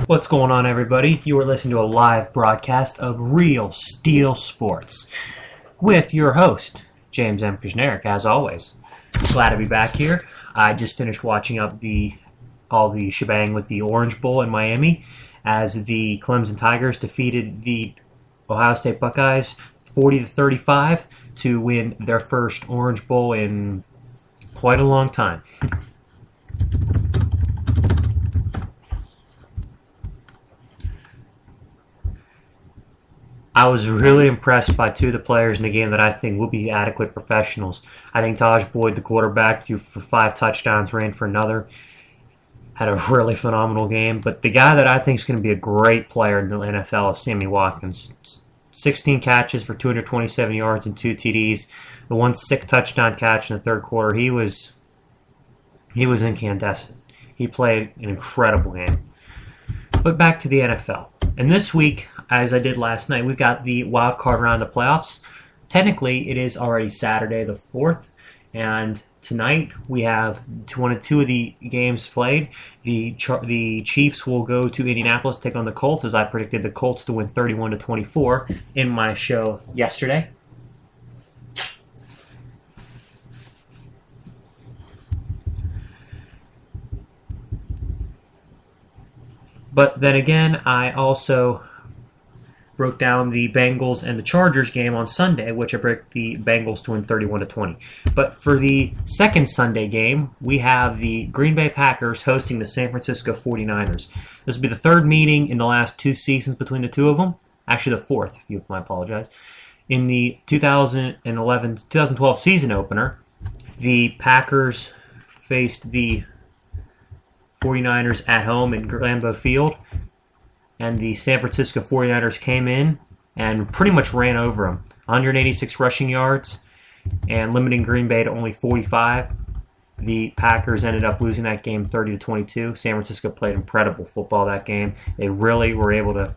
What's going on, everybody? You are listening to a live broadcast of Real Steel Sports with your host, James M. Kushnerek, as always. Glad to be back here. I just finished watching up all the shebang with the Orange Bowl in Miami as the Clemson Tigers defeated the Ohio State Buckeyes 40-35 to win their first Orange Bowl in quite a long time. I was really impressed by two of the players in the game that I think will be adequate professionals. I think Taj Boyd, the quarterback, threw for 5 touchdowns, ran for another, had a really phenomenal game. But the guy that I think is going to be a great player in the NFL is Sammy Watkins. 16 catches for 227 yards and 2 TDs. The one sick touchdown catch in the third quarter, he was incandescent. He played an incredible game. But back to the NFL. And this week, as I did last night, we've got the wild card round of playoffs. Technically, it is already Saturday the 4th, and tonight we have two of the games played. The Chiefs will go to Indianapolis to take on the Colts, as I predicted the Colts to win 31-24 in my show yesterday. But then again, I also broke down the Bengals and the Chargers game on Sunday, which I predicted the Bengals to win 31-20. But for the second Sunday game, we have the Green Bay Packers hosting the San Francisco 49ers. This will be the third meeting in the last 2 seasons between the two of them. Actually, the fourth, I apologize. In the 2012 season opener, the Packers faced the 49ers at home in Lambeau Field, and the San Francisco 49ers came in and pretty much ran over them. 186 rushing yards and limiting Green Bay to only 45. The Packers ended up losing that game 30-22. San Francisco played incredible football that game. They really were able to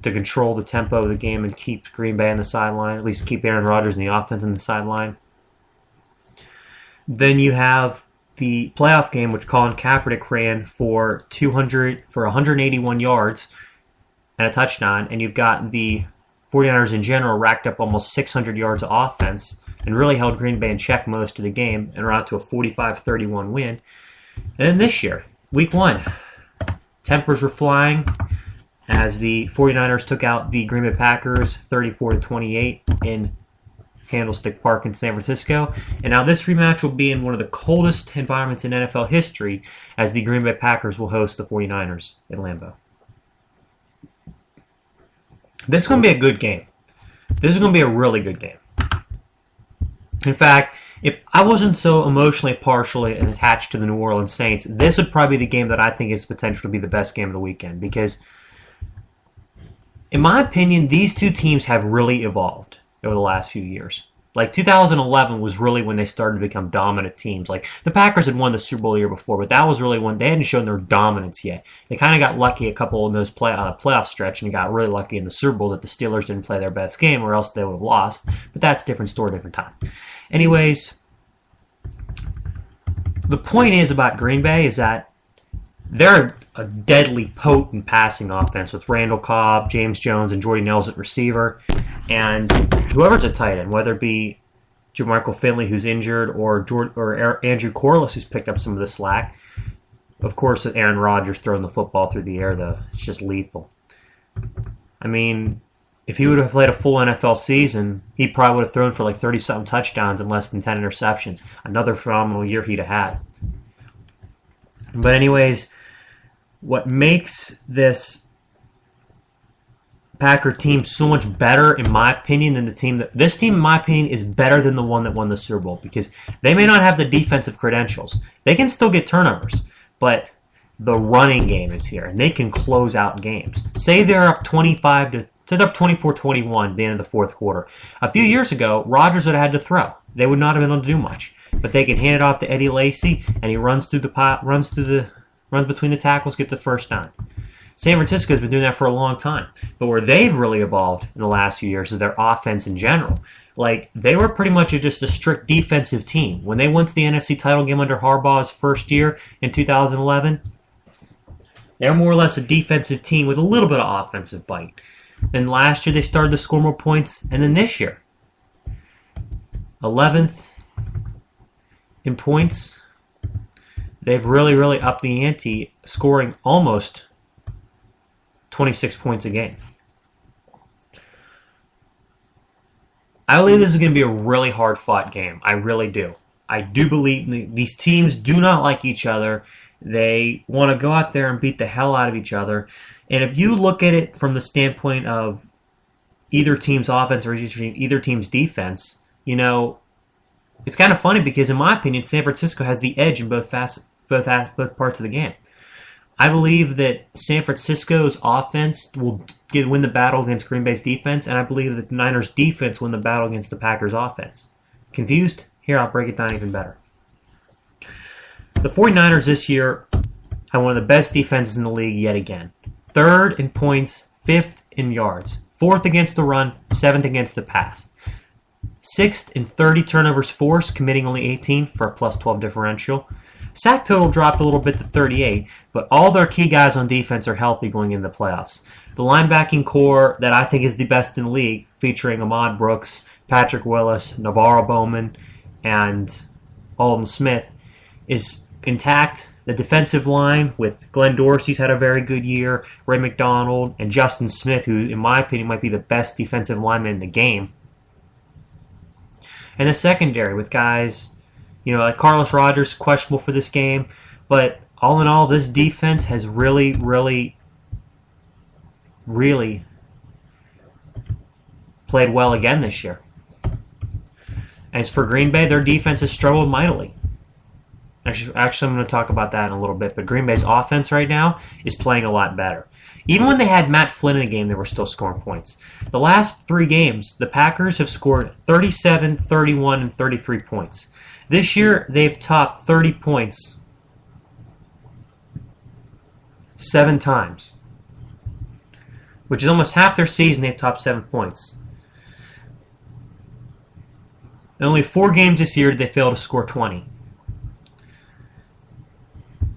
control the tempo of the game and keep Green Bay on the sideline, at least keep Aaron Rodgers and the offense on the sideline. Then you have the playoff game, which Colin Kaepernick ran for 181 yards and a touchdown, and you've got the 49ers in general racked up almost 600 yards of offense and really held Green Bay in check most of the game and ran out to a 45-31 win. And then this year, week 1, tempers were flying as the 49ers took out the Green Bay Packers 34-28 in Candlestick Park in San Francisco. And now this rematch will be in one of the coldest environments in NFL history, as the Green Bay Packers will host the 49ers in Lambeau. This is going to be a good game. This is going to be a really good game. In fact, if I wasn't so emotionally partially attached to the New Orleans Saints, this would probably be the game that I think is potential to be the best game of the weekend, because in my opinion, these two teams have really evolved over the last few years. Like 2011 was really when they started to become dominant teams. Like the Packers had won the Super Bowl the year before, but that was really when they hadn't shown their dominance yet. They kind of got lucky a couple in those playoff stretch, and got really lucky in the Super Bowl that the Steelers didn't play their best game, or else they would have lost. But that's a different story, different time. Anyways, the point is about Green Bay is that they're a deadly potent passing offense with Randall Cobb, James Jones, and Jordy Nelson at receiver. And whoever's a tight end, whether it be Jermichael Finley, who's injured, or Andrew Corliss, who's picked up some of the slack. Of course, Aaron Rodgers throwing the football through the air, though, it's just lethal. I mean, if he would have played a full NFL season, he probably would have thrown for like 30-something touchdowns and less than 10 interceptions. Another phenomenal year he'd have had. But anyways, what makes this Packer team so much better, in my opinion, than this team, in my opinion, is better than the one that won the Super Bowl, because they may not have the defensive credentials. They can still get turnovers, but the running game is here, and they can close out games. Say they're up 24-21 at the end of the fourth quarter. A few years ago, Rodgers would have had to throw. They would not have been able to do much, but they can hand it off to Eddie Lacy, and he runs between the tackles, gets a first down. San Francisco's been doing that for a long time. But where they've really evolved in the last few years is their offense in general. Like, they were pretty much just a strict defensive team. When they went to the NFC title game under Harbaugh's first year in 2011, They're more or less a defensive team with a little bit of offensive bite. And last year they started to score more points, and then this year, 11th in points. They've really, really upped the ante, scoring almost 26 points a game. I believe this is going to be a really hard-fought game. I really do. I do believe these teams do not like each other. They want to go out there and beat the hell out of each other. And if you look at it from the standpoint of either team's offense or either team's defense, you know, it's kind of funny because, in my opinion, San Francisco has the edge in both parts of the game. I believe that San Francisco's offense will win the battle against Green Bay's defense, and I believe that the Niners' defense will win the battle against the Packers' offense. Confused? Here, I'll break it down even better. The 49ers this year have one of the best defenses in the league yet again. 3rd in points, 5th in yards, 4th against the run, 7th against the pass. 6th in 30 turnovers forced, committing only 18 for a plus 12 differential. Sack total dropped a little bit to 38, but all their key guys on defense are healthy going into the playoffs. The linebacking core that I think is the best in the league, featuring Ahmad Brooks, Patrick Willis, Navarro Bowman, and Alden Smith, is intact. The defensive line with Glenn Dorsey's had a very good year, Ray McDonald, and Justin Smith, who, in my opinion, might be the best defensive lineman in the game. And the secondary with guys, you know, like Carlos Rogers, questionable for this game. But all in all, this defense has really, really, really played well again this year. As for Green Bay, their defense has struggled mightily. Actually, I'm going to talk about that in a little bit. But Green Bay's offense right now is playing a lot better. Even when they had Matt Flynn in the game, they were still scoring points. The last 3 games, the Packers have scored 37, 31, and 33 points. This year, they've topped 30 points 7 times, which is almost half their season they've topped 7 points. In only 4 games this year did they fail to score 20.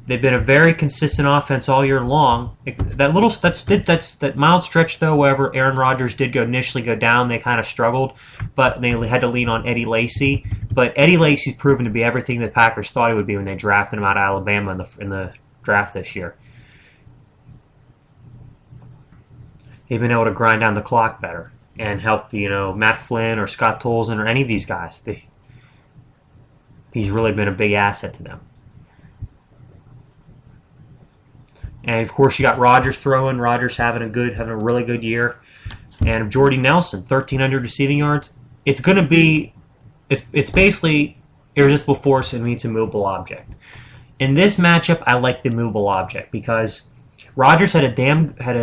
They've been a very consistent offense all year long. That mild stretch, though, wherever Aaron Rodgers did initially go down, they kind of struggled, but they had to lean on Eddie Lacy. But Eddie Lacy's proven to be everything the Packers thought he would be when they drafted him out of Alabama in the draft this year. They've been able to grind down the clock better and help, Matt Flynn or Scott Tolzien or any of these guys. He's really been a big asset to them. And of course, you got Rodgers throwing. Rodgers having a really good year. And Jordy Nelson, 1,300 receiving yards. It's going to be, it's basically irresistible force and meets a movable object. In this matchup, I like the movable object because Rodgers had a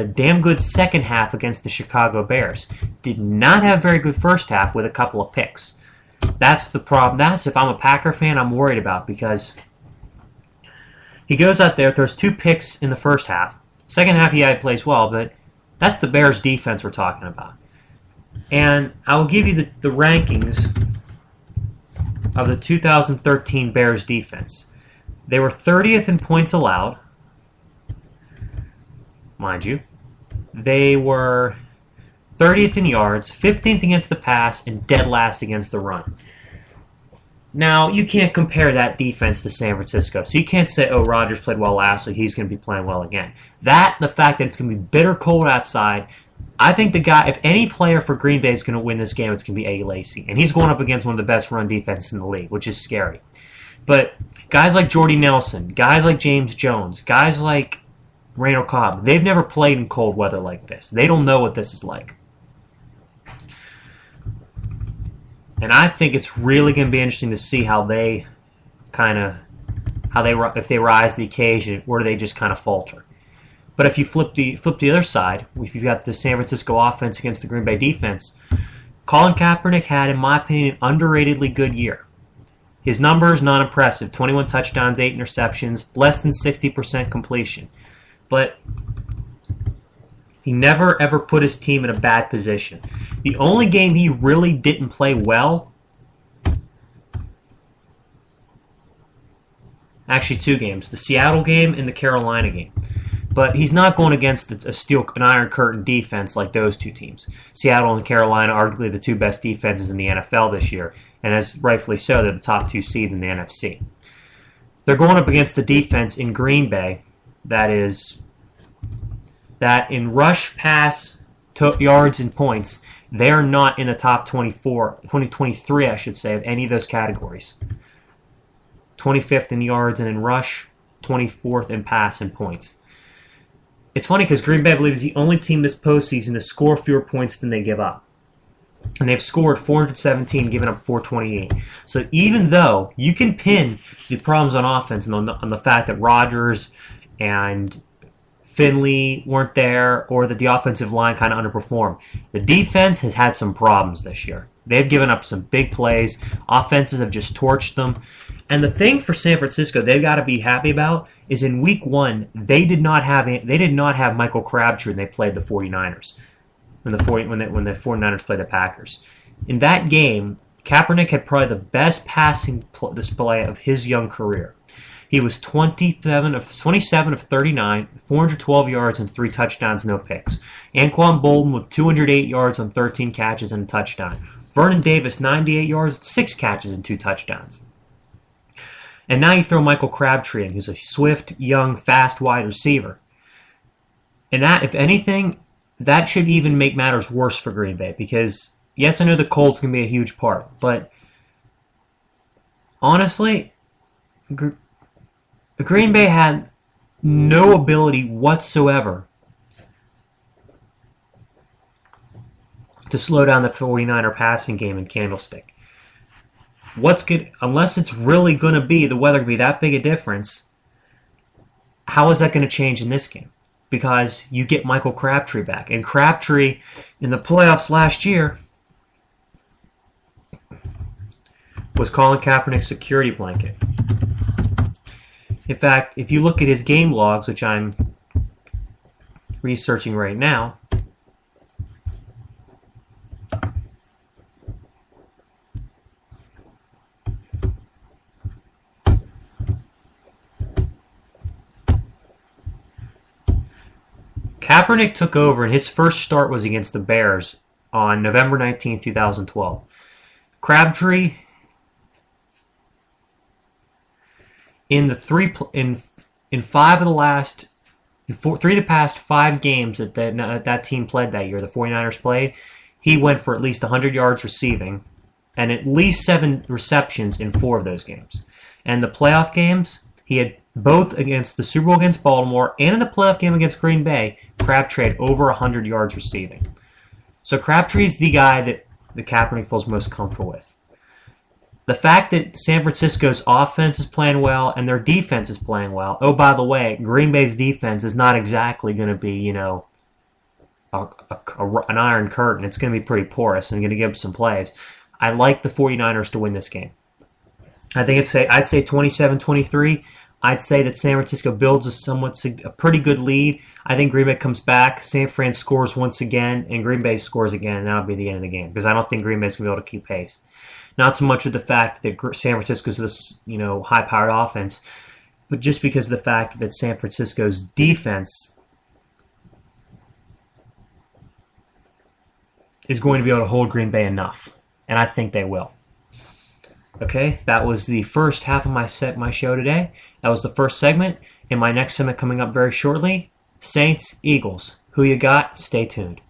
damn good second half against the Chicago Bears. Did not have a very good first half with a couple of picks. That's the problem. That's, if I'm a Packer fan, I'm worried about because he goes out there, throws 2 picks in the first half. Second half, he plays well, but that's the Bears' defense we're talking about. And I will give you the rankings of the 2013 Bears defense. They were 30th in points allowed, mind you. They were 30th in yards, 15th against the pass, and dead last against the run. Now, you can't compare that defense to San Francisco. So you can't say, oh, Rodgers played well last week, he's going to be playing well again. The fact that it's going to be bitter cold outside, I think if any player for Green Bay is going to win this game, it's going to be Eddie Lacy. And he's going up against one of the best run defenses in the league, which is scary. But guys like Jordy Nelson, guys like James Jones, guys like Randall Cobb, they've never played in cold weather like this. They don't know what this is like. And I think it's really going to be interesting to see how they if they rise to the occasion, or do they just kind of falter. But if you flip the other side, if you've got the San Francisco offense against the Green Bay defense, Colin Kaepernick had, in my opinion, an underratedly good year. His numbers, not impressive. 21 touchdowns, 8 interceptions, less than 60% completion. But he never, ever put his team in a bad position. The only game he really didn't play well, actually 2 games, the Seattle game and the Carolina game. But he's not going against an Iron Curtain defense like those two teams. Seattle and Carolina, arguably the two best defenses in the NFL this year, and as rightfully so, they're the top two seeds in the NFC. They're going up against the defense in Green Bay that in rush, pass, yards, and points, they're not in the top 23, I should say, of any of those categories. 25th in yards and in rush, 24th in pass and points. It's funny because Green Bay, I believe, is the only team this postseason to score fewer points than they give up. And they've scored 417, giving up 428. So even though you can pin the problems on offense and on the fact that Rodgers and Finley weren't there or that the offensive line kind of underperformed, the defense has had some problems this year. They've given up some big plays. Offenses have just torched them. And the thing for San Francisco they've got to be happy about is in Week 1, they did not have Michael Crabtree when they played the 49ers. When the 49ers played the Packers. In that game, Kaepernick had probably the best passing display of his young career. He was 27 of 39, 412 yards and 3 touchdowns, no picks. Anquan Bolden with 208 yards on 13 catches and a touchdown. Vernon Davis, 98 yards, 6 catches and 2 touchdowns. And now you throw Michael Crabtree in, who's a swift, young, fast wide receiver. And that, if anything, that should even make matters worse for Green Bay because, yes, I know the Colts can be a huge part, but honestly, Green Bay had no ability whatsoever to slow down the 49er passing game in Candlestick. What's good, unless it's really going to be, the weather going to be that big a difference, how is that going to change in this game? Because you get Michael Crabtree back. And Crabtree, in the playoffs last year, was calling Kaepernick's security blanket. In fact, if you look at his game logs, which I'm researching right now, Kaepernick took over, and his first start was against the Bears on November 19, 2012. Crabtree, in three of the past 5 games that team played that year, the 49ers played, he went for at least 100 yards receiving and at least 7 receptions in 4 of those games. And the playoff games, he had both against the Super Bowl against Baltimore and in the playoff game against Green Bay, Crabtree had over 100 yards receiving. So Crabtree is the guy that the Kaepernick feels most comfortable with. The fact that San Francisco's offense is playing well and their defense is playing well. Oh, by the way, Green Bay's defense is not exactly going to be, an iron curtain. It's going to be pretty porous and going to give up some plays. I like the 49ers to win this game. I'd say 27-23. I'd say that San Francisco builds a pretty good lead. I think Green Bay comes back. San Fran scores once again, and Green Bay scores again, and that'll be the end of the game because I don't think Green Bay's going to be able to keep pace. Not so much with the fact that San Francisco's this, high-powered offense, but just because of the fact that San Francisco's defense is going to be able to hold Green Bay enough, and I think they will. Okay, that was the first half of my show today. That was the first segment. In my next segment coming up very shortly, Saints, Eagles. Who you got? Stay tuned.